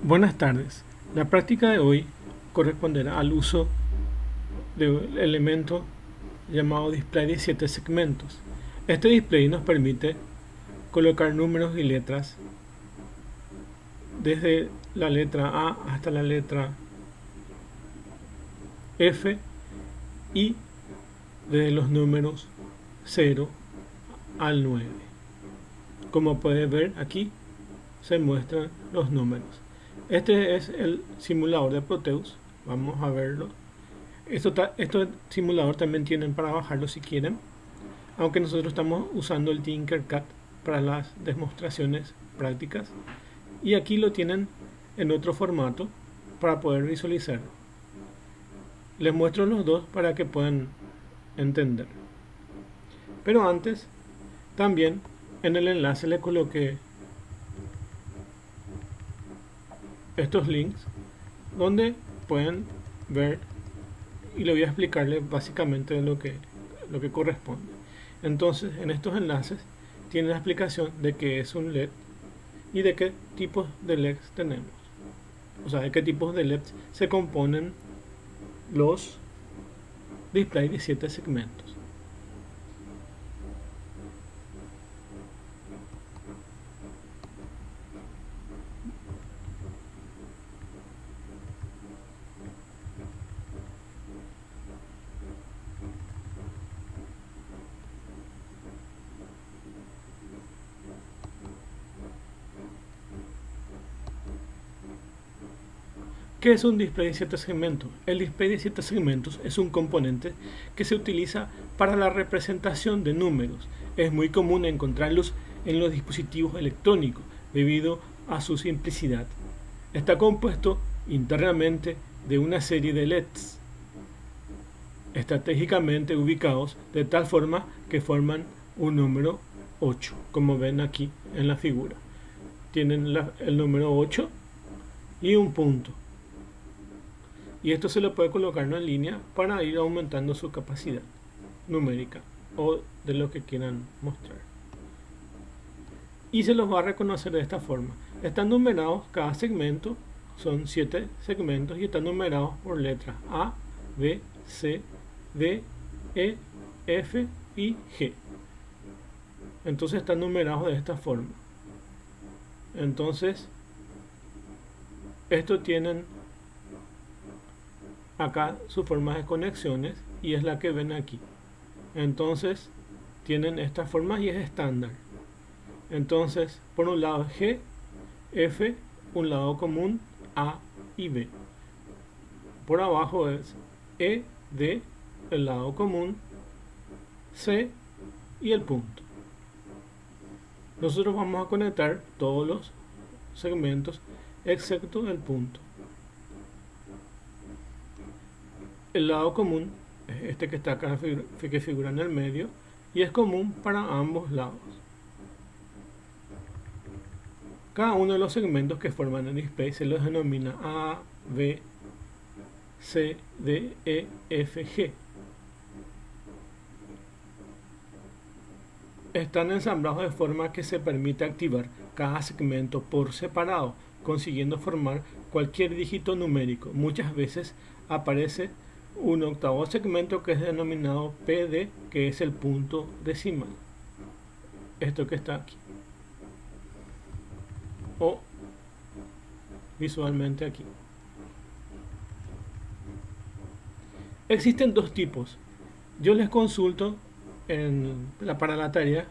Buenas tardes. La práctica de hoy corresponderá al uso del elemento llamado display de 7 segmentos. Este display nos permite colocar números y letras desde la letra A hasta la letra F y desde los números 0 al 9. Como puede ver aquí se muestran los números. Este es el simulador de Proteus. Vamos a verlo. Este simulador también tienen para bajarlo si quieren, aunque nosotros estamos usando el Tinkercad para las demostraciones prácticas, y aquí lo tienen en otro formato para poder visualizarlo. Les muestro los dos para que puedan entender. Pero antes, también en el enlace le coloqué estos links donde pueden ver, y le voy a explicarle básicamente lo que corresponde. Entonces, en estos enlaces tiene la explicación de qué es un LED y de qué tipos de LEDs tenemos, o sea, de qué tipos de LEDs se componen los displays de 7 segmentos. ¿Qué es un display de 7 segmentos? El display de 7 segmentos es un componente que se utiliza para la representación de números. Es muy común encontrarlos en los dispositivos electrónicos debido a su simplicidad. Está compuesto internamente de una serie de LEDs estratégicamente ubicados de tal forma que forman un número 8, como ven aquí en la figura. Tienen el número 8 y un punto. Y esto se lo puede colocar en línea para ir aumentando su capacidad numérica o de lo que quieran mostrar. Y se los va a reconocer de esta forma. Están numerados, cada segmento son 7 segmentos y están numerados por letras A, B, C, D, E, F y G. Entonces están numerados de esta forma. Entonces, estos tienen acá su forma de conexiones y es la que ven aquí. Entonces tienen estas formas y es estándar. Entonces, por un lado G, F, un lado común, A y B. Por abajo es E, D, el lado común, C y el punto. Nosotros vamos a conectar todos los segmentos excepto el punto. El lado común es este que está acá, que figura en el medio, y es común para ambos lados. Cada uno de los segmentos que forman el display se los denomina A, B, C, D, E, F, G. Están ensamblados de forma que se permite activar cada segmento por separado, consiguiendo formar cualquier dígito numérico. Muchas veces aparece un octavo segmento que es denominado PD, que es el punto decimal. Esto que está aquí. O visualmente aquí. Existen dos tipos. Yo les consulto para la tarea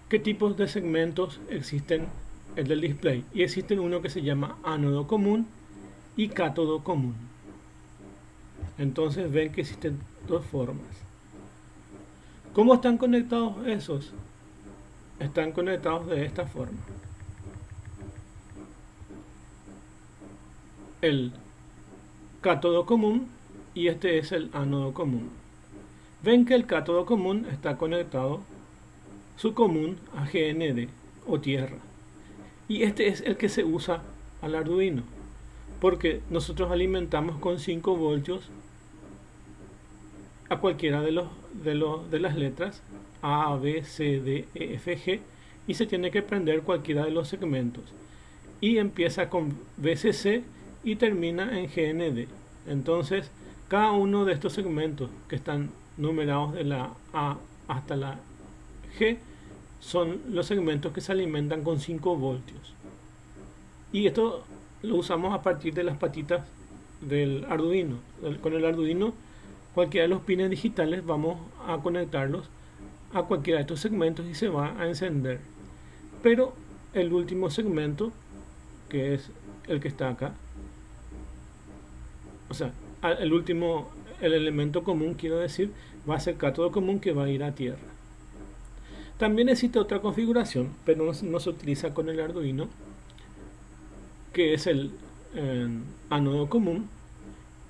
qué tipos de segmentos existen en el display. Y existe uno que se llama ánodo común y cátodo común. Entonces ven que existen dos formas. ¿Cómo están conectados esos? Están conectados de esta forma. El cátodo común y este es el ánodo común. Ven que el cátodo común está conectado su común a GND o tierra. Y este es el que se usa al Arduino, porque nosotros alimentamos con 5 voltios a cualquiera de las letras A, B, C, D, E, F, G, y se tiene que prender cualquiera de los segmentos. y empieza con VCC y termina en GND. Entonces, cada uno de estos segmentos que están numerados de la A hasta la G son los segmentos que se alimentan con 5 voltios. Y esto lo usamos a partir de las patitas del Arduino. Con el Arduino, cualquiera de los pines digitales vamos a conectarlos a cualquiera de estos segmentos y se va a encender. Pero el último segmento, que es el que está acá, o sea, el elemento común, quiero decir, va a ser cátodo común que va a ir a tierra. También existe otra configuración, pero no se utiliza con el Arduino, que es el ánodo común,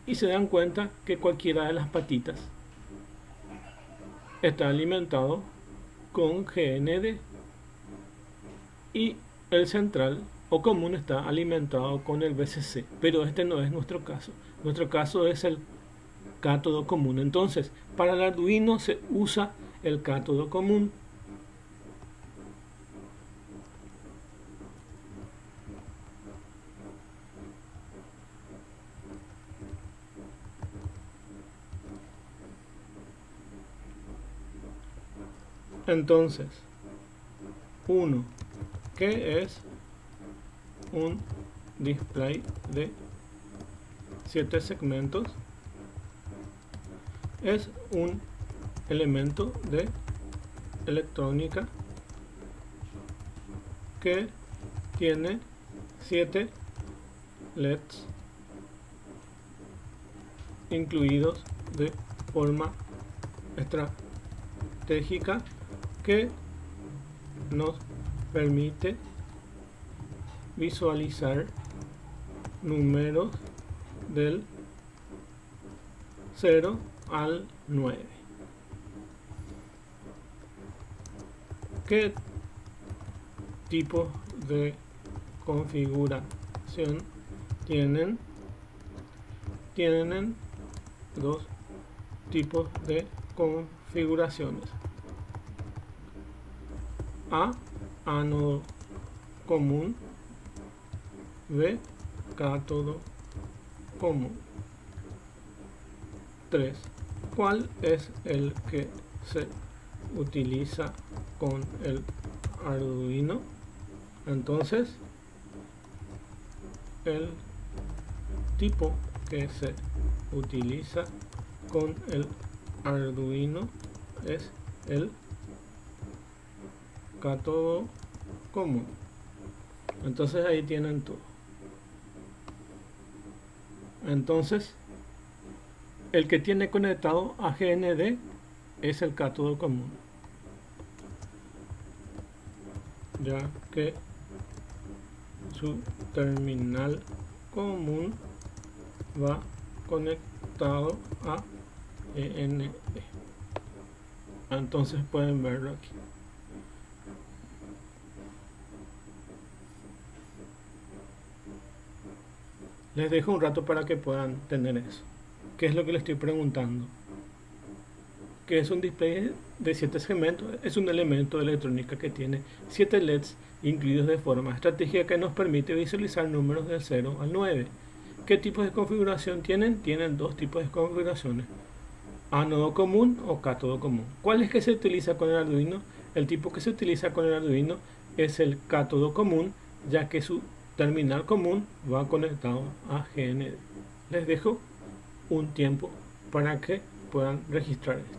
y se dan cuenta que cualquiera de las patitas está alimentado con GND y el central o común está alimentado con el VCC, pero este no es nuestro caso. Nuestro caso es el cátodo común. Entonces, para el Arduino se usa el cátodo común. Entonces, 1, que es un display de 7 segmentos, es un elemento de electrónica que tiene 7 LEDs incluidos de forma estratégica que nos permite visualizar números del 0 al 9. ¿Qué tipo de configuración tienen? Tienen dos tipos de configuraciones: A, ánodo común; B, cátodo común. 3. ¿Cuál es el que se utiliza con el Arduino? Entonces, el tipo que se utiliza con el Arduino es el cátodo común. Entonces ahí tienen todo. Entonces, el que tiene conectado a GND es el cátodo común, ya que su terminal común va conectado a GND. Entonces pueden verlo aquí. Les dejo un rato para que puedan tener eso. ¿Qué es lo que les estoy preguntando? Que es un display de 7 segmentos, es un elemento de electrónica que tiene 7 LEDs incluidos de forma estratégica que nos permite visualizar números del 0 al 9. ¿Qué tipos de configuración tienen? Tienen dos tipos de configuraciones: ánodo común o cátodo común. ¿Cuál es que se utiliza con el Arduino? El tipo que se utiliza con el Arduino es el cátodo común, ya que su terminal común va conectado a GND. Les dejo un tiempo para que puedan registrar esto.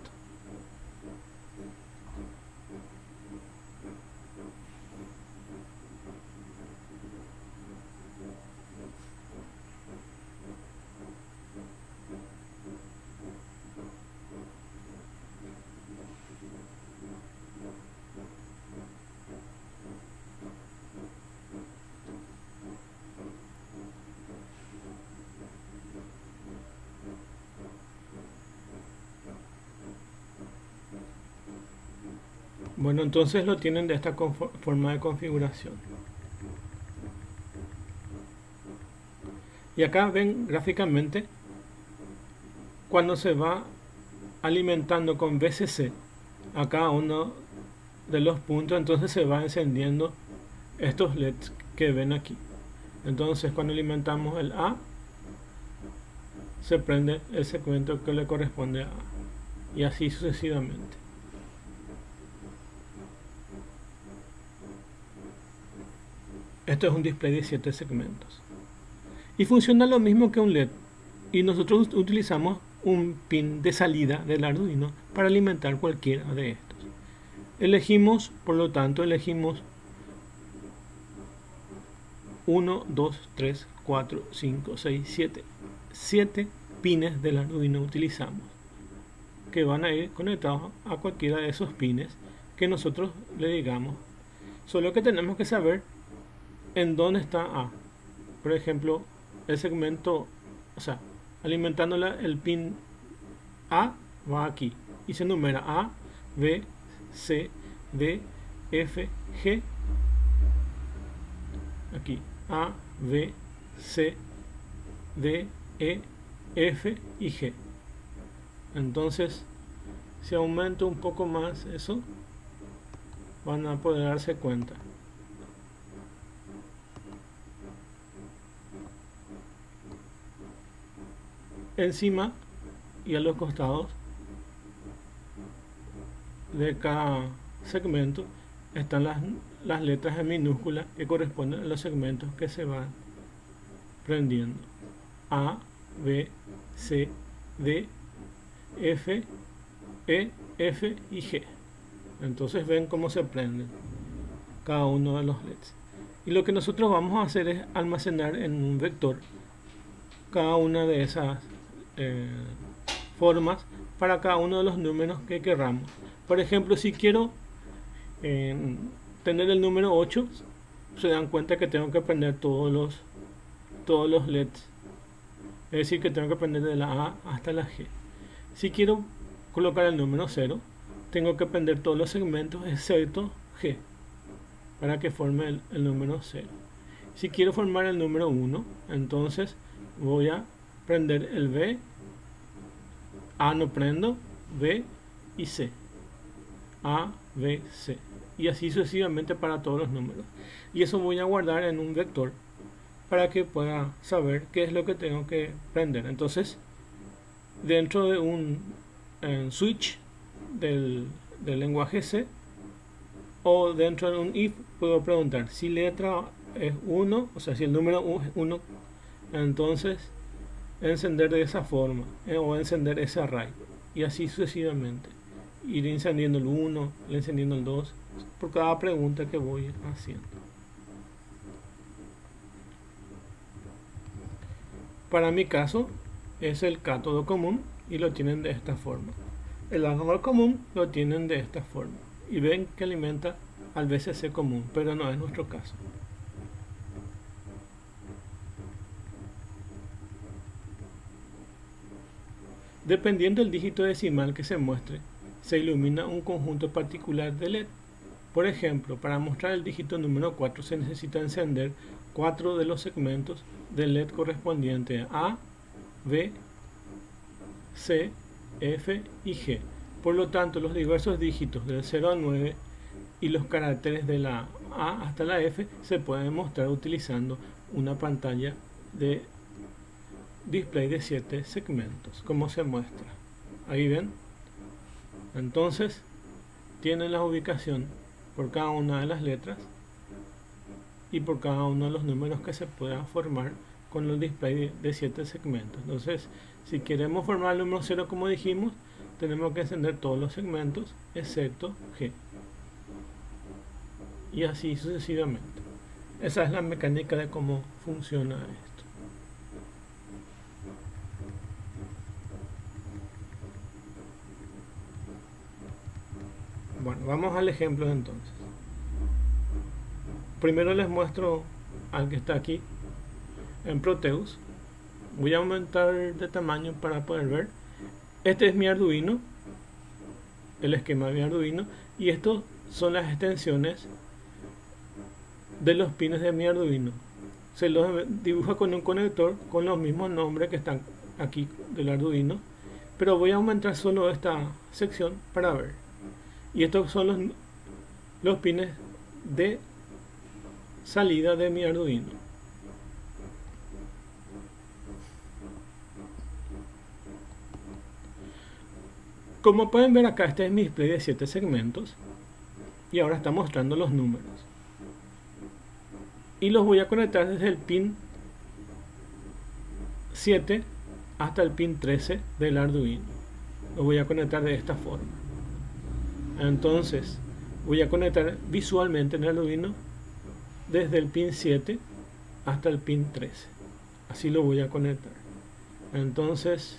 Bueno, entonces lo tienen de esta forma de configuración. Y acá ven gráficamente cuando se va alimentando con VCC a cada uno de los puntos, entonces se va encendiendo estos LEDs que ven aquí. Entonces cuando alimentamos el A, se prende el segmento que le corresponde a A, y así sucesivamente. Esto es un display de 7 segmentos y funciona lo mismo que un LED, y nosotros utilizamos un pin de salida del Arduino para alimentar cualquiera de estos. Elegimos, por lo tanto, elegimos 1, 2, 3, 4, 5, 6, 7. 7 pines del Arduino utilizamos, que van a ir conectados a cualquiera de esos pines que nosotros le digamos. Solo que tenemos que saber en dónde está A. Por ejemplo, el segmento, o sea, alimentándola, el pin A va aquí y se numera A, B, C, D, F, G. Aquí A, B, C, D, E, F y G. Entonces, si aumento un poco más eso, van a poder darse cuenta. Encima y a los costados de cada segmento están las letras en minúscula que corresponden a los segmentos que se van prendiendo: A, B, C, D, F, E, F y G. Entonces ven cómo se prenden cada uno de los LEDs. Y lo que nosotros vamos a hacer es almacenar en un vector cada una de esas formas para cada uno de los números que queramos. Por ejemplo, si quiero tener el número 8, se dan cuenta que tengo que prender todos los LEDs. Es decir, que tengo que prender de la A hasta la G. Si quiero colocar el número 0, tengo que prender todos los segmentos excepto G para que forme el número 0. Si quiero formar el número 1, entonces voy a prender el B, A no prendo, B y C. A, B, C. Y así sucesivamente para todos los números. Y eso voy a guardar en un vector para que pueda saber qué es lo que tengo que prender. Entonces, dentro de un switch del lenguaje C, o dentro de un if, puedo preguntar si letra es 1, o sea, si el número es 1, entonces encender de esa forma, o encender ese array, y así sucesivamente. Ir encendiendo el 1, encendiendo el 2, por cada pregunta que voy haciendo. Para mi caso es el cátodo común y lo tienen de esta forma. El ánodo común lo tienen de esta forma. Y ven que alimenta al VCC común, pero no es nuestro caso. Dependiendo del dígito decimal que se muestre, se ilumina un conjunto particular de LED. Por ejemplo, para mostrar el dígito número 4 se necesita encender 4 de los segmentos del LED correspondiente a A, B, C, F y G. Por lo tanto, los diversos dígitos del 0 al 9 y los caracteres de la A hasta la F se pueden mostrar utilizando una pantalla de display de 7 segmentos, como se muestra. Ahí ven. Entonces, tienen la ubicación por cada una de las letras y por cada uno de los números que se pueda formar con el display de 7 segmentos. Entonces, si queremos formar el número 0, como dijimos, tenemos que encender todos los segmentos excepto G. Y así sucesivamente. Esa es la mecánica de cómo funciona esto. Bueno, vamos al ejemplo entonces. Primero les muestro al que está aquí en Proteus. Voy a aumentar de tamaño para poder ver. Este es mi Arduino, el esquema de mi Arduino, y estos son las extensiones de los pines de mi Arduino. Se los dibuja con un conector con los mismos nombres que están aquí del Arduino, pero voy a aumentar solo esta sección para ver. Y estos son los pines de salida de mi Arduino. Como pueden ver acá, este es mi display de 7 segmentos y ahora está mostrando los números. Y los voy a conectar desde el pin 7 hasta el pin 13 del Arduino. Lo voy a conectar de esta forma. Entonces voy a conectar visualmente en el Arduino desde el pin 7 hasta el pin 13. Así lo voy a conectar. Entonces,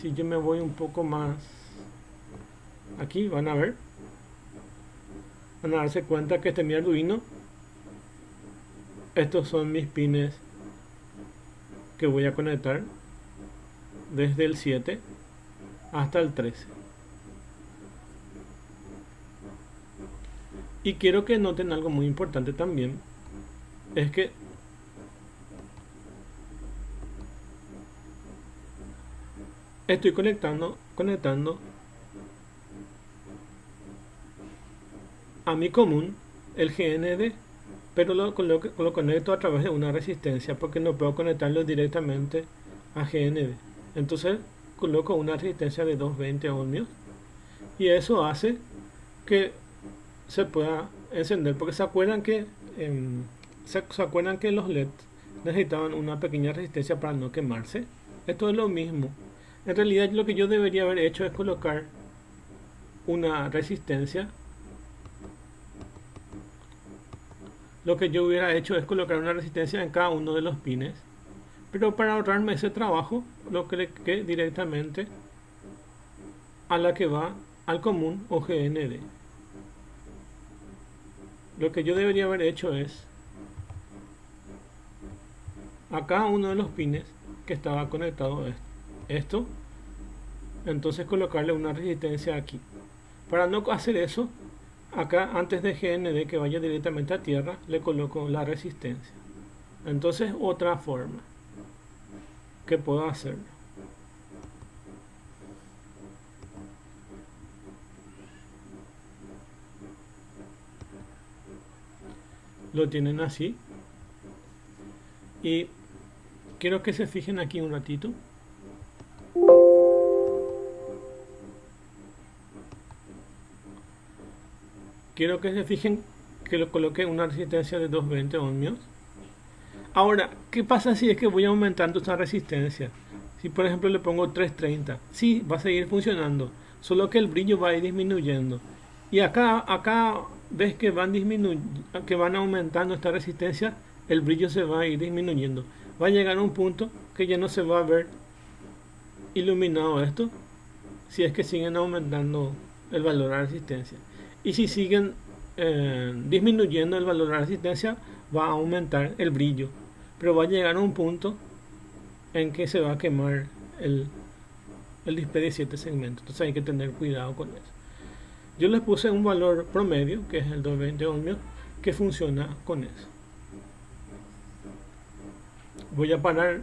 si yo me voy un poco más aquí, van a darse cuenta que este es mi Arduino. Estos son mis pines que voy a conectar desde el 7 hasta el 13. Y quiero que noten algo muy importante también, es que estoy conectando a mi común el GND, pero lo conecto a través de una resistencia porque no puedo conectarlo directamente a GND. Entonces coloco una resistencia de 220 ohmios y eso hace que se pueda encender, porque se acuerdan que los LED necesitaban una pequeña resistencia para no quemarse. Esto es lo mismo. En realidad lo que yo debería haber hecho es colocar una resistencia. Lo que yo hubiera hecho es colocar una resistencia en cada uno de los pines, pero para ahorrarme ese trabajo lo coloqué directamente a la que va al común o GND. Lo que yo debería haber hecho es a cada uno de los pines que estaba conectado a esto, entonces colocarle una resistencia aquí. Para no hacer eso, acá antes de GND que vaya directamente a tierra, le coloco la resistencia. Entonces otra forma que puedo hacerlo. Lo tienen así. Y quiero que se fijen aquí un ratito. Quiero que se fijen que lo coloqué una resistencia de 220 ohmios. Ahora, ¿qué pasa si es que voy aumentando esta resistencia? Si por ejemplo le pongo 330, sí, va a seguir funcionando, solo que el brillo va a ir disminuyendo. Y acá ves que van aumentando esta resistencia, el brillo se va a ir disminuyendo. Va a llegar a un punto que ya no se va a ver iluminado esto, si es que siguen aumentando el valor de la resistencia. Y si siguen disminuyendo el valor de la resistencia, va a aumentar el brillo, pero va a llegar a un punto en que se va a quemar el display de 7 segmentos. Entonces hay que tener cuidado con eso. Yo les puse un valor promedio, que es el 220 ohmios, que funciona con eso. Voy a parar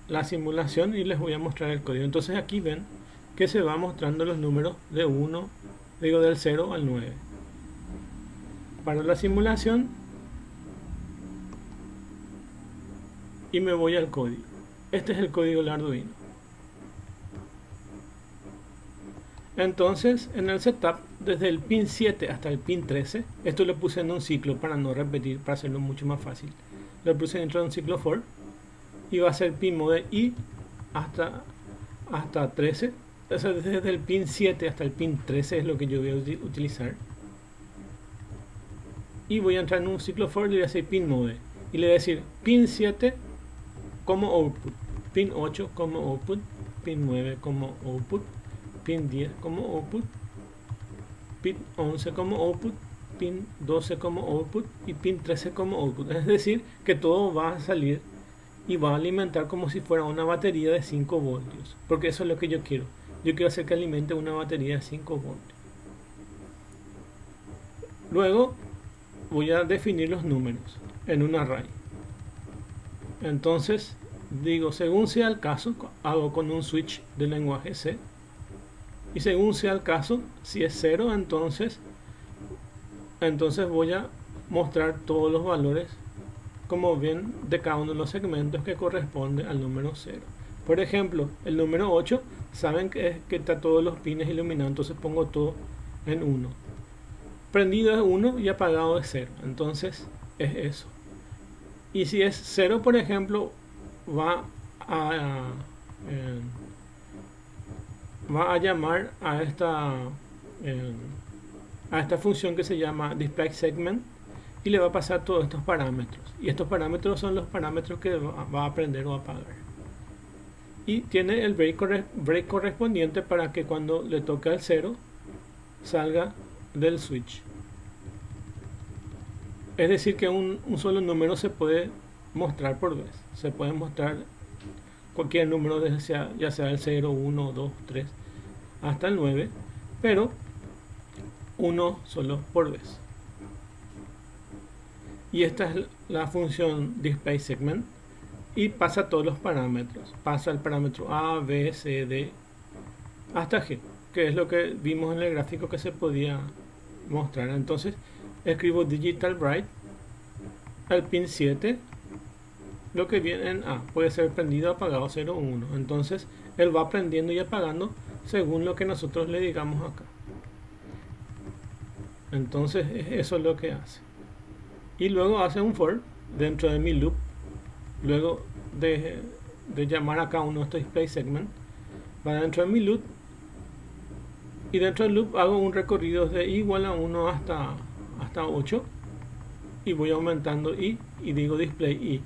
la simulación y les voy a mostrar el código. Entonces aquí ven que se va mostrando los números del 0 al 9. Paro la simulación y me voy al código. Este es el código del Arduino. Entonces en el setup, desde el pin 7 hasta el pin 13, esto lo puse en un ciclo para no repetir, para hacerlo mucho más fácil. Lo puse dentro de un ciclo for y va a ser pin mode I hasta 13. Entonces desde el pin 7 hasta el pin 13 es lo que yo voy a utilizar. Y voy a entrar en un ciclo for y le voy a decir pin mode. Y le voy a decir pin 7 como output, pin 8 como output, pin 9 como output, pin 10 como output, pin 11 como output, pin 12 como output y pin 13 como output. Es decir, que todo va a salir y va a alimentar como si fuera una batería de 5 voltios. Porque eso es lo que yo quiero. Yo quiero hacer que alimente una batería de 5 voltios. Luego voy a definir los números en un array. Entonces digo, según sea el caso, hago con un switch de lenguaje C. Y según sea el caso, si es 0, entonces voy a mostrar todos los valores, como ven, de cada uno de los segmentos que corresponde al número 0. Por ejemplo, el número 8, saben que está todos los pines iluminados, entonces pongo todo en 1. Prendido es 1 y apagado es 0, entonces es eso. Y si es 0, por ejemplo, va a llamar a esta función que se llama DisplaySegment y le va a pasar todos estos parámetros. Y estos parámetros son los parámetros que va a prender o apagar. Y tiene el break correspondiente para que cuando le toque al 0 salga del switch. Es decir que un solo número se puede mostrar por vez. Se puede mostrar cualquier número, ya sea el 0, 1, 2, 3 hasta el 9, pero uno solo por vez. Y esta es la función DisplaySegment y pasa todos los parámetros. Pasa el parámetro A, B, C, D hasta G, que es lo que vimos en el gráfico que se podía mostrar. Entonces escribo Digital Bright al pin 7, lo que viene en A puede ser prendido, apagado, 0, 1. Entonces él va prendiendo y apagando según lo que nosotros le digamos acá. Entonces eso es lo que hace. Y luego hace un for dentro de mi loop. Luego de llamar a cada uno de estos DisplaySegment, va dentro de mi loop. Y dentro del loop hago un recorrido de i igual a 1 hasta 8. Y voy aumentando i y digo display i.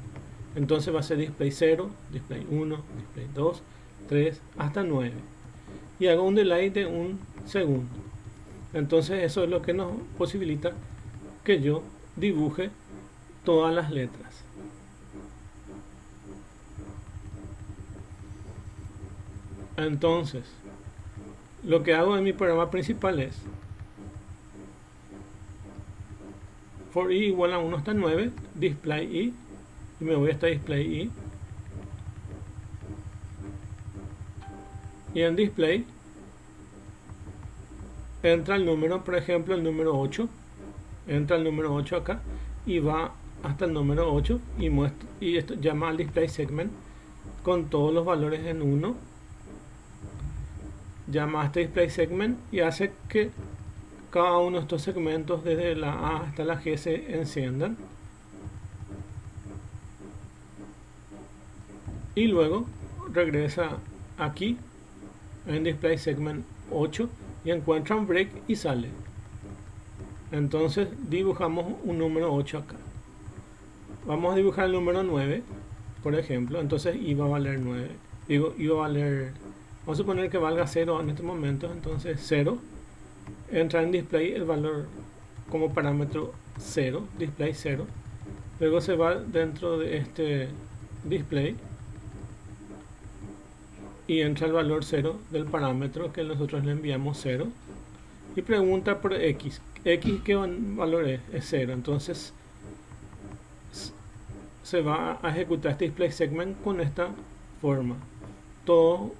Entonces va a ser display 0, display 1, display 2, 3 hasta 9. Y hago un delay de un segundo. Entonces eso es lo que nos posibilita que yo dibuje todas las letras. Entonces lo que hago en mi programa principal es for i igual a 1 hasta 9, display i, y me voy hasta display i, y en display entra el número, por ejemplo el número 8, entra el número 8 acá y va hasta el número 8 y esto llama al DisplaySegment con todos los valores en 1, llama a este DisplaySegment y hace que cada uno de estos segmentos desde la A hasta la G se enciendan, y luego regresa aquí en DisplaySegment 8 y encuentra un break y sale. Entonces dibujamos un número 8 acá. Vamos a dibujar el número 9, por ejemplo. Entonces iba a valer 9. Iba a valer, vamos a suponer que valga 0 en este momento. Entonces 0, entra en display el valor como parámetro 0, display 0. Luego se va dentro de este display y entra el valor 0 del parámetro que nosotros le enviamos 0 y pregunta por x. X, ¿qué valor es? Es 0. Entonces se va a ejecutar este DisplaySegment con esta forma. Todo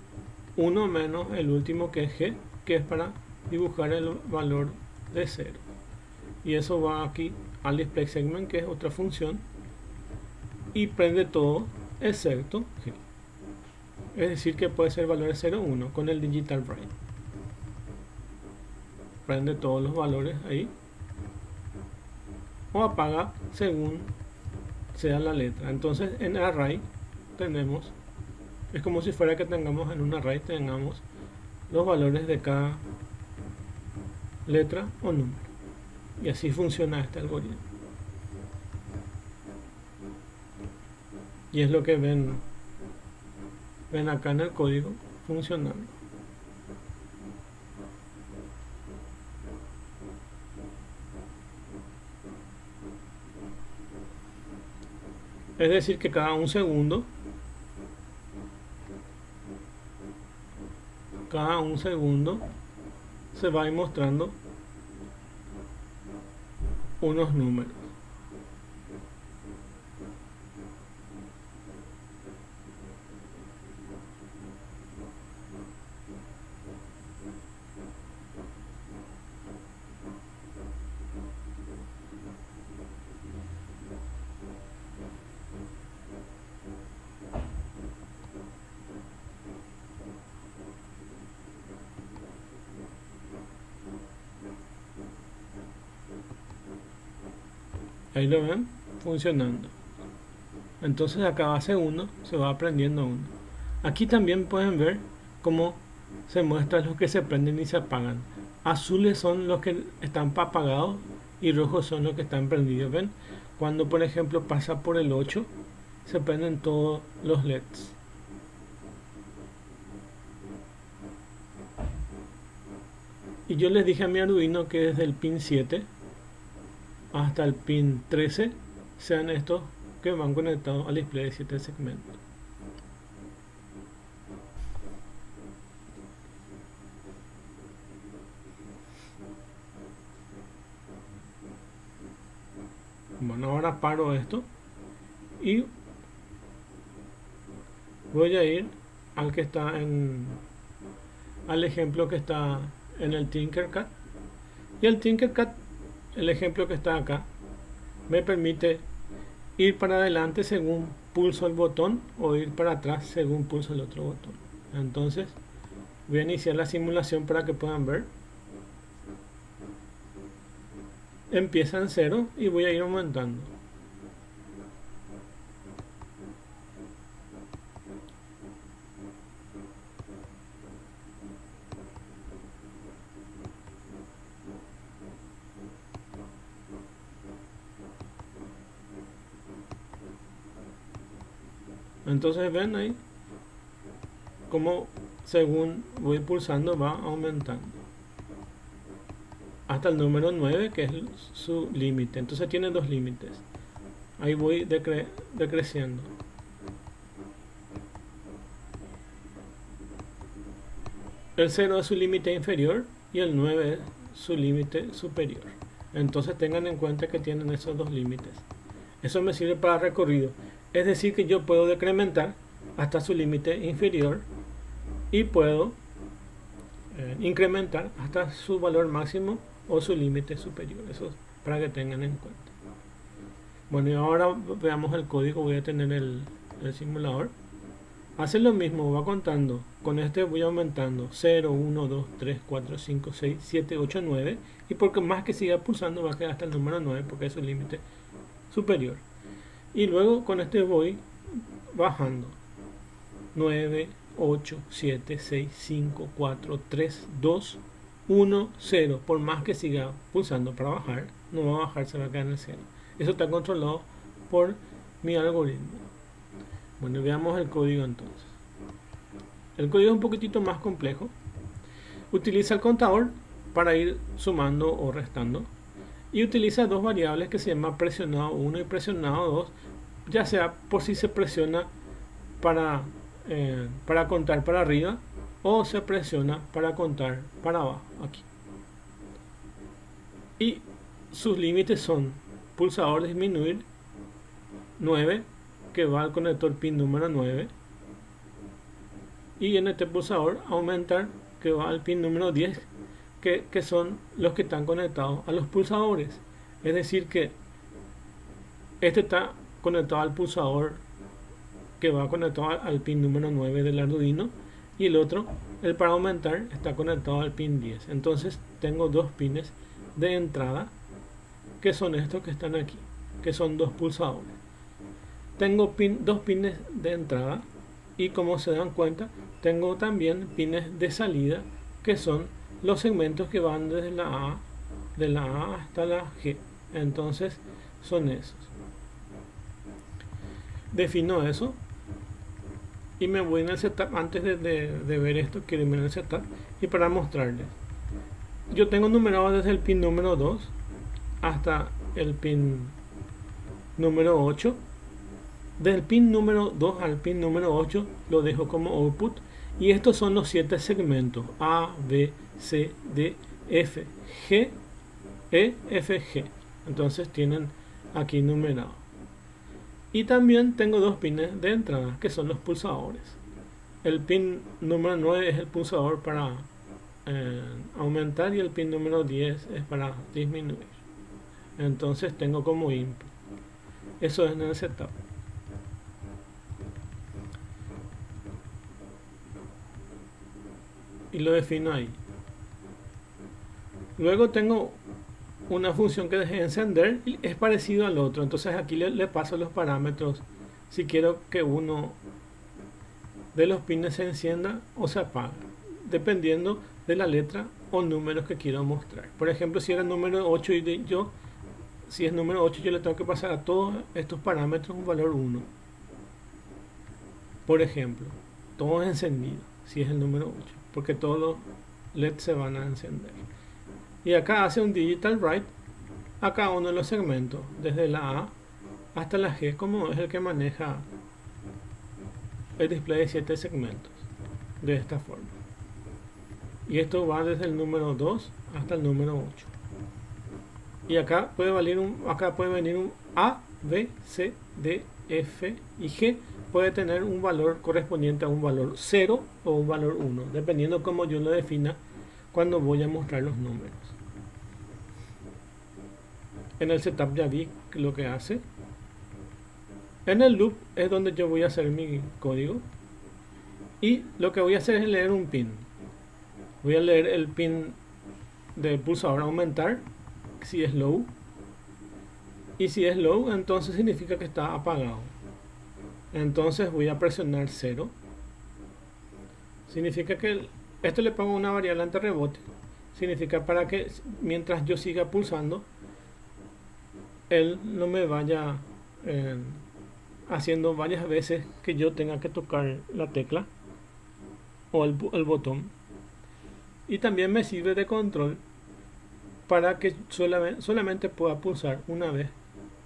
1 menos el último que es G, que es para dibujar el valor de 0. Y eso va aquí al DisplaySegment, que es otra función, y prende todo excepto G. Es decir que puede ser valores 0, 1 con el Digital Bright. Prende todos los valores ahí o apaga según sea la letra. Entonces en array tenemos, es como si fuera que tengamos en un array, tengamos los valores de cada letra o número, y así funciona este algoritmo. Y es lo que ven acá en el código funcionando. Es decir que cada un segundo se va a ir mostrando unos números. Ahí lo ven funcionando. Entonces acá base 1 se va aprendiendo 1. Aquí también pueden ver cómo se muestran los que se prenden y se apagan. Azules son los que están apagados y rojos son los que están prendidos. ¿Ven? Cuando por ejemplo pasa por el 8 se prenden todos los LEDs. Y yo les dije a mi Arduino que desde el pin 7 hasta el pin 13 sean estos que van conectados al display de 7 segmentos. Bueno, ahora paro esto y voy a ir al que está al ejemplo que está en el Tinkercad. Y el Tinkercad, el ejemplo que está acá, me permite ir para adelante según pulso el botón o ir para atrás según pulso el otro botón. Entonces voy a iniciar la simulación para que puedan ver. Empieza en 0 y voy a ir aumentando. Entonces ven ahí como según voy pulsando va aumentando hasta el número 9, que es su límite. Entonces tiene dos límites. Ahí voy decreciendo. El 0 es su límite inferior y el 9 es su límite superior. Entonces tengan en cuenta que tienen esos dos límites. Eso me sirve para recorrido. Es decir, que yo puedo decrementar hasta su límite inferior y puedo incrementar hasta su valor máximo o su límite superior. Eso es para que tengan en cuenta. Bueno, y ahora veamos el código. Voy a tener el simulador. Hace lo mismo, va contando. Con este voy aumentando 0, 1, 2, 3, 4, 5, 6, 7, 8, 9. Y porque más que siga pulsando va a quedar hasta el número 9 porque es su límite superior. Y luego con este voy bajando. 9, 8, 7, 6, 5, 4, 3, 2, 1, 0. Por más que siga pulsando para bajar, no va a bajar, se va a quedar en el 0. Eso está controlado por mi algoritmo. Bueno, veamos el código entonces. El código es un poquitito más complejo. Utiliza el contador para ir sumando o restando. Y utiliza dos variables que se llaman presionado 1 y presionado 2, ya sea por si se presiona para contar para arriba o se presiona para contar para abajo aquí. Y sus límites son pulsador disminuir 9, que va al conector pin número 9, y en este pulsador aumentar, que va al pin número 10, que son los que están conectados a los pulsadores. Es decir que este está conectado al pulsador que va conectado al pin número 9 del Arduino, y el otro, el para aumentar, está conectado al pin 10. Entonces tengo dos pines de entrada, que son estos que están aquí, que son dos pulsadores. Tengo dos pines de entrada, y como se dan cuenta, tengo también pines de salida, que son los segmentos que van desde la A hasta la G. Entonces son esos. Defino eso y me voy en el setup. Antes de ver esto, quiero irme en el setup y para mostrarles, yo tengo numerado desde el pin número 2 hasta el pin número 8. Del pin número 2 al pin número 8 lo dejo como output, y estos son los 7 segmentos: A, B, C, D, F, G, E, F, G. Entonces tienen aquí numerado. Y también tengo dos pines de entrada, que son los pulsadores. El pin número 9 es el pulsador para aumentar, y el pin número 10 es para disminuir. Entonces tengo como input. Eso es en el setup. Y lo defino ahí. Luego tengo una función que deje de encender y es parecido al otro. Entonces aquí le paso los parámetros si quiero que uno de los pines se encienda o se apague, dependiendo de la letra o números que quiero mostrar. Por ejemplo, si era el número 8 y si es número 8, yo le tengo que pasar a todos estos parámetros un valor 1. Por ejemplo, todos encendidos, si es el número 8, porque todos los LEDs se van a encender. Y acá hace un digital write a cada uno de los segmentos, desde la A hasta la G, como es el que maneja el display de 7 segmentos, de esta forma. Y esto va desde el número 2 hasta el número 8. Y acá puede venir un A, B, C, D, F y G. Puede tener un valor correspondiente a un valor 0 o un valor 1, dependiendo cómo yo lo defina cuando voy a mostrar los números. En el setup ya vi lo que hace. En el loop es donde yo voy a hacer mi código. Y lo que voy a hacer es leer un pin. Voy a leer el pin del pulsador aumentar, si es low. Y si es low, entonces significa que está apagado. Entonces voy a presionar 0. Significa que esto le pongo una variable ante rebote. Significa para que mientras yo siga pulsando, él no me vaya haciendo varias veces que yo tenga que tocar la tecla o el botón. Y también me sirve de control para que solamente pueda pulsar una vez,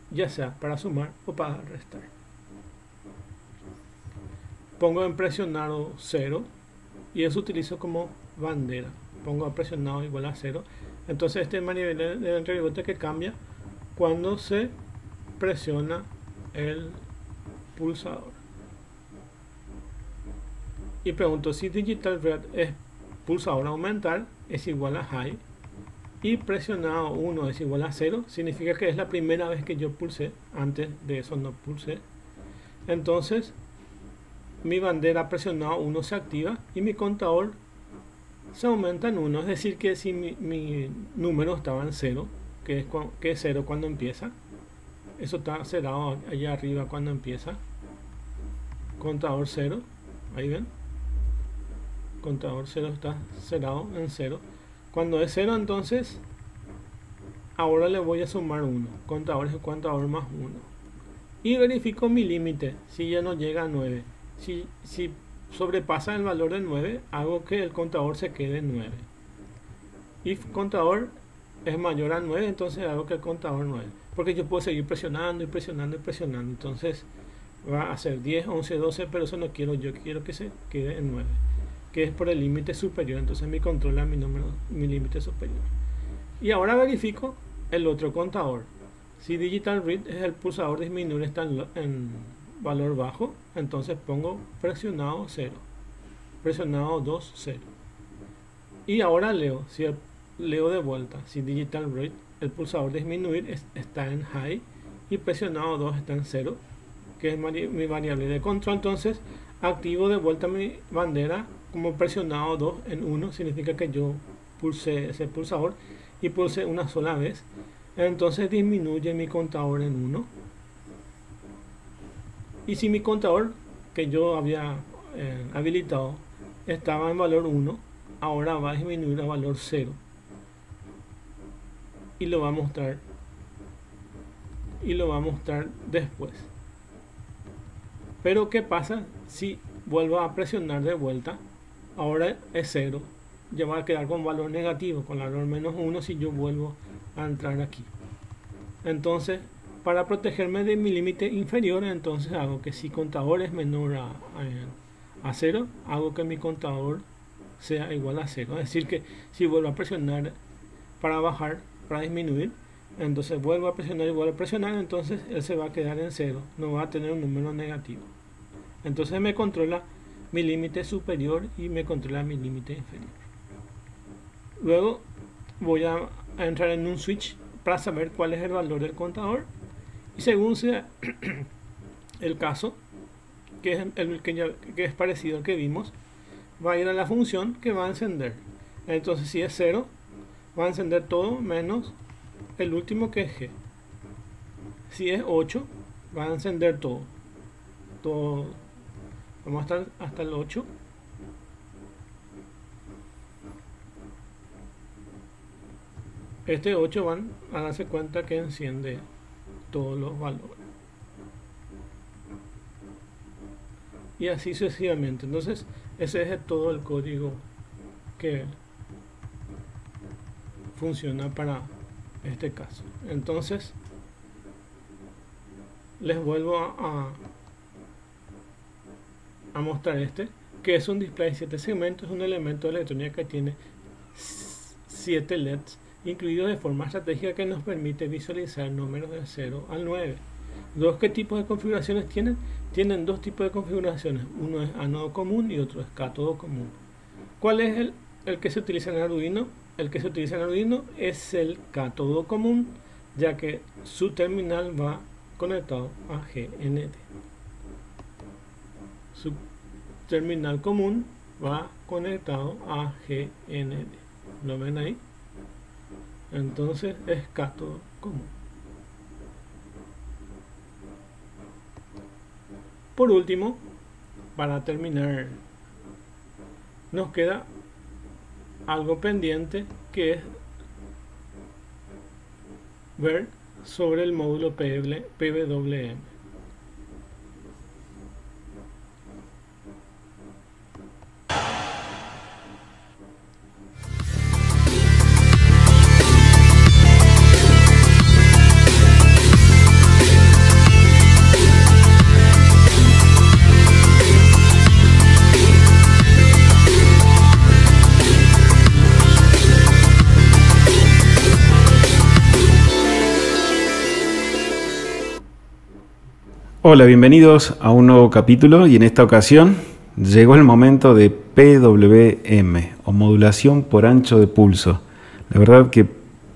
ya sea para sumar o para restar. Pongo en presionado 0 y eso utilizo como bandera. Pongo a presionado igual a 0. Entonces este manivela de rebote que cambia cuando se presiona el pulsador. Y pregunto si digital red es pulsador aumentar es igual a high y presionado 1 es igual a 0, significa que es la primera vez que yo pulsé. Antes de eso no pulsé. Entonces mi bandera presionado 1 se activa y mi contador se aumenta en 1. Es decir, que si mi número estaba en 0, que es 0 cuando empieza, eso está cerrado allá arriba cuando empieza, contador 0, ahí ven, contador 0 está cerrado en 0. Cuando es 0, entonces ahora le voy a sumar 1, contador es el contador más 1, y verifico mi límite. Si ya no llega a 9, si sobrepasa el valor de 9, hago que el contador se quede en 9. If contador es mayor a 9, entonces hago que el contador 9, porque yo puedo seguir presionando y presionando y presionando. Entonces va a ser 10, 11, 12, pero eso no quiero. Yo quiero que se quede en 9, que es por el límite superior. Entonces me controla mi límite superior. Y ahora verifico el otro contador. Si digital read es el pulsador disminuir, está en valor bajo, entonces pongo presionado 0, presionado 2, 0. Y ahora leo, leo de vuelta, si digital read el pulsador disminuir está en high y presionado 2 está en 0, que es mi variable de control. Entonces activo de vuelta mi bandera como presionado 2 en 1, significa que yo pulsé ese pulsador y pulsé una sola vez. Entonces disminuye mi contador en 1. Y si mi contador que yo había habilitado estaba en valor 1, ahora va a disminuir a valor 0 y lo va a mostrar después. Pero ¿qué pasa si vuelvo a presionar de vuelta? Ahora es 0, ya va a quedar con valor negativo, con valor menos 1 si yo vuelvo a entrar aquí. Entonces, para protegerme de mi límite inferior, entonces hago que si contador es menor a 0, hago que mi contador sea igual a 0. Es decir, que si vuelvo a presionar para bajar, para disminuir, entonces vuelvo a presionar y vuelvo a presionar, entonces él se va a quedar en 0, no va a tener un número negativo. Entonces me controla mi límite superior y me controla mi límite inferior. Luego voy a entrar en un switch para saber cuál es el valor del contador, y según sea el caso, que es que es parecido al que vimos, va a ir a la función que va a encender. Entonces si es 0, va a encender todo menos el último que es G. Si es 8, va a encender todo. Vamos a estar hasta el 8. Este 8 van a darse cuenta que enciende todos los valores. Y así sucesivamente. Entonces, ese es todo el código que funciona para este caso. Entonces, les vuelvo a mostrar que es un display de 7 segmentos, un elemento de electrónica que tiene 7 LEDs incluidos de forma estratégica que nos permite visualizar números de 0 al 9. ¿Qué tipos de configuraciones tienen? Tienen dos tipos de configuraciones. Uno es ánodo común y otro es cátodo común. ¿Cuál es el que se utiliza en Arduino? El que se utiliza en Arduino es el cátodo común, ya que su terminal va conectado a GND. Su terminal común va conectado a GND. ¿Lo ven ahí? Entonces es cátodo común. Por último, para terminar, nos queda algo pendiente, que es ver sobre el módulo PWM. Hola, bienvenidos a un nuevo capítulo y en esta ocasión llegó el momento de PWM o modulación por ancho de pulso. La verdad que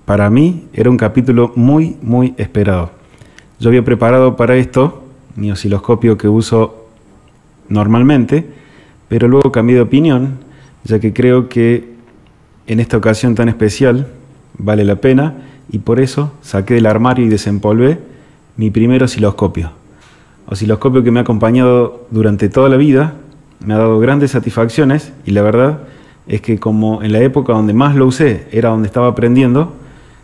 para mí era un capítulo muy esperado. Yo había preparado para esto mi osciloscopio que uso normalmente, pero luego cambié de opinión, ya que creo que en esta ocasión tan especial vale la pena, y por eso saqué del armario y desempolvé mi primer osciloscopio que me ha acompañado durante toda la vida, me ha dado grandes satisfacciones, y la verdad es que como en la época donde más lo usé era donde estaba aprendiendo,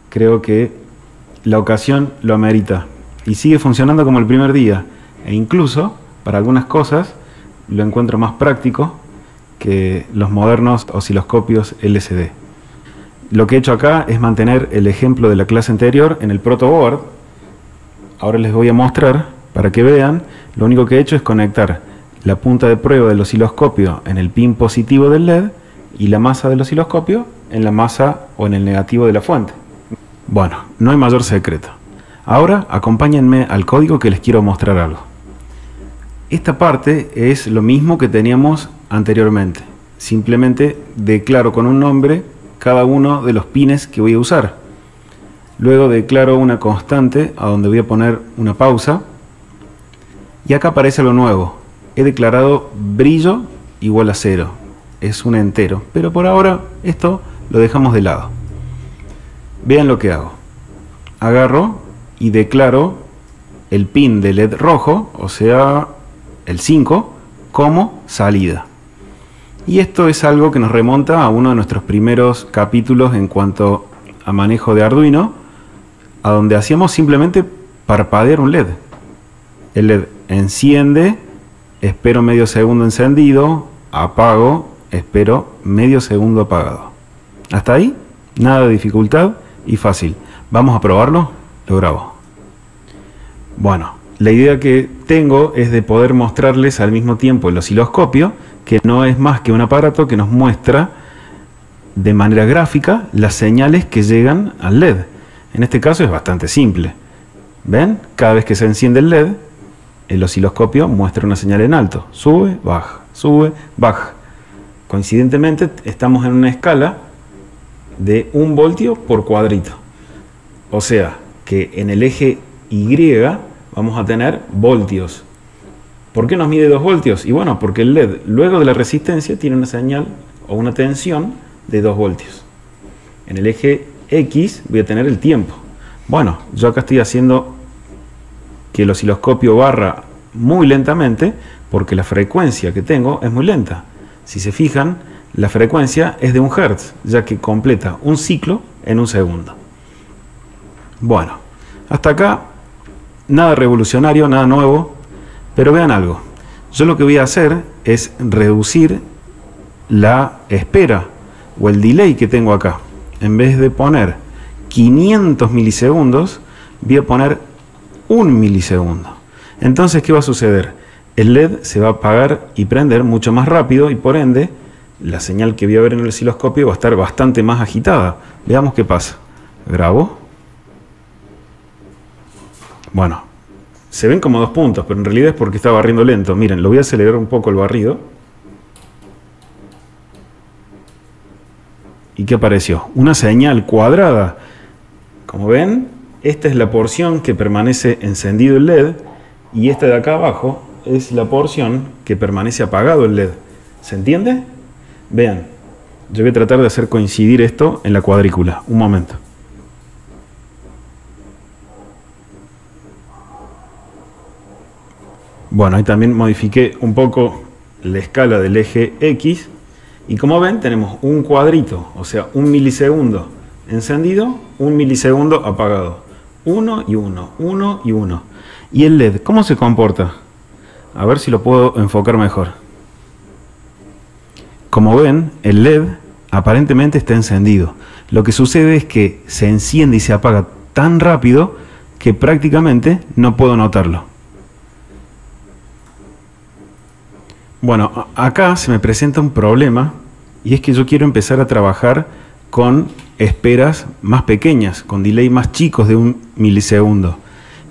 creo que la ocasión lo amerita y sigue funcionando como el primer día, e incluso para algunas cosas lo encuentro más práctico que los modernos osciloscopios LCD. Lo que he hecho acá es mantener el ejemplo de la clase anterior en el protoboard. Ahora les voy a mostrar. Para que vean, lo único que he hecho es conectar la punta de prueba del osciloscopio en el pin positivo del LED y la masa del osciloscopio en la masa o en el negativo de la fuente. Bueno, no hay mayor secreto. Ahora acompáñenme al código que les quiero mostrar algo. Esta parte es lo mismo que teníamos anteriormente. Simplemente declaro con un nombre cada uno de los pines que voy a usar. Luego declaro una constante a donde voy a poner una pausa. Y acá aparece lo nuevo. He declarado brillo igual a 0. Es un entero. Pero por ahora esto lo dejamos de lado. Vean lo que hago. Agarro y declaro el pin de LED rojo, o sea, el 5, como salida. Y esto es algo que nos remonta a uno de nuestros primeros capítulos en cuanto a manejo de Arduino, a donde hacíamos simplemente parpadear un LED. El LED enciende, espero medio segundo encendido, apago, espero medio segundo apagado. Hasta ahí, nada de dificultad y fácil. Vamos a probarlo, lo grabo. Bueno, la idea que tengo es de poder mostrarles al mismo tiempo el osciloscopio, que no es más que un aparato que nos muestra de manera gráfica las señales que llegan al LED. En este caso es bastante simple. ¿Ven? Cada vez que se enciende el LED, el osciloscopio muestra una señal en alto. Sube, baja. Coincidentemente estamos en una escala de 1 voltio por cuadrito. O sea que en el eje Y vamos a tener voltios. ¿Por qué nos mide 2 voltios? Y bueno, porque el LED luego de la resistencia tiene una señal o una tensión de 2 voltios. En el eje X voy a tener el tiempo. Bueno, yo acá estoy haciendo que el osciloscopio barra muy lentamente porque la frecuencia que tengo es muy lenta. Si se fijan, la frecuencia es de 1 Hz, ya que completa un ciclo en un segundo. Bueno, hasta acá nada revolucionario, nada nuevo, pero vean algo. Yo lo que voy a hacer es reducir la espera o el delay que tengo acá. En vez de poner 500 milisegundos, voy a poner 1 milisegundo. Entonces, ¿qué va a suceder? El LED se va a apagar y prender mucho más rápido y por ende la señal que voy a ver en el osciloscopio va a estar bastante más agitada. Veamos qué pasa. Grabo. Bueno, se ven como 2 puntos, pero en realidad es porque está barriendo lento. Miren, lo voy a acelerar un poco el barrido. ¿Y qué apareció? Una señal cuadrada. Como ven, esta es la porción que permanece encendido el LED y esta de acá abajo es la porción que permanece apagado el LED. ¿Se entiende? Vean, yo voy a tratar de hacer coincidir esto en la cuadrícula. Un momento. Bueno, ahí también modifiqué un poco la escala del eje X. Y como ven, tenemos un cuadrito, o sea, 1 milisegundo encendido, 1 milisegundo apagado. 1 y 1, 1 y 1. ¿Y el LED cómo se comporta? A ver si lo puedo enfocar mejor. Como ven, el LED aparentemente está encendido. Lo que sucede es que se enciende y se apaga tan rápido que prácticamente no puedo notarlo. Bueno, acá se me presenta un problema y es que yo quiero empezar a trabajar con esperas más pequeñas, con delay más chicos de 1 milisegundo.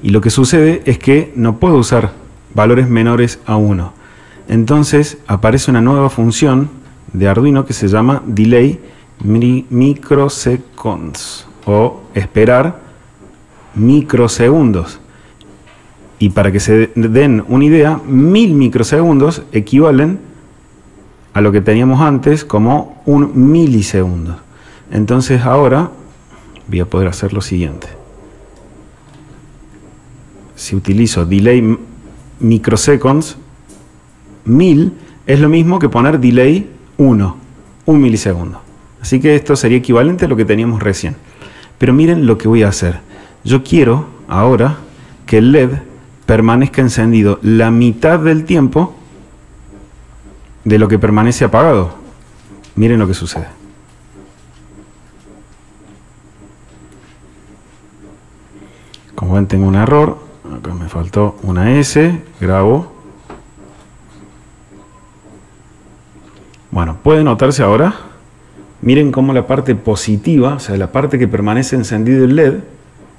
Y lo que sucede es que no puedo usar valores menores a 1. Entonces aparece una nueva función de Arduino que se llama Delay Microseconds o esperar microsegundos. Y para que se den una idea, 1000 microsegundos equivalen a lo que teníamos antes como 1 milisegundo. Entonces ahora voy a poder hacer lo siguiente. Si utilizo delay microseconds, 1000 es lo mismo que poner delay 1 milisegundo. Así que esto sería equivalente a lo que teníamos recién. Pero miren lo que voy a hacer. Yo quiero ahora que el LED permanezca encendido la mitad del tiempo de lo que permanece apagado. Miren lo que sucede. Como ven, tengo un error. Acá me faltó una S. Grabo. Bueno, puede notarse ahora. Miren cómo la parte positiva, o sea, la parte que permanece encendido el LED,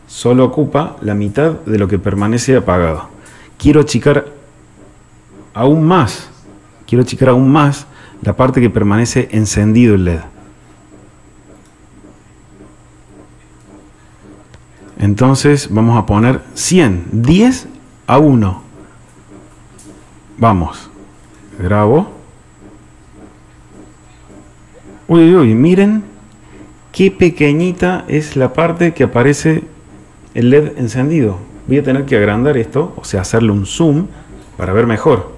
solo ocupa la mitad de lo que permanece apagado. Quiero achicar aún más la parte que permanece encendido el LED. Entonces vamos a poner 100, 10 a 1. Vamos, grabo. Uy, miren qué pequeñita es la parte que aparece el LED encendido. Voy a tener que agrandar esto, o sea, hacerle un zoom para ver mejor.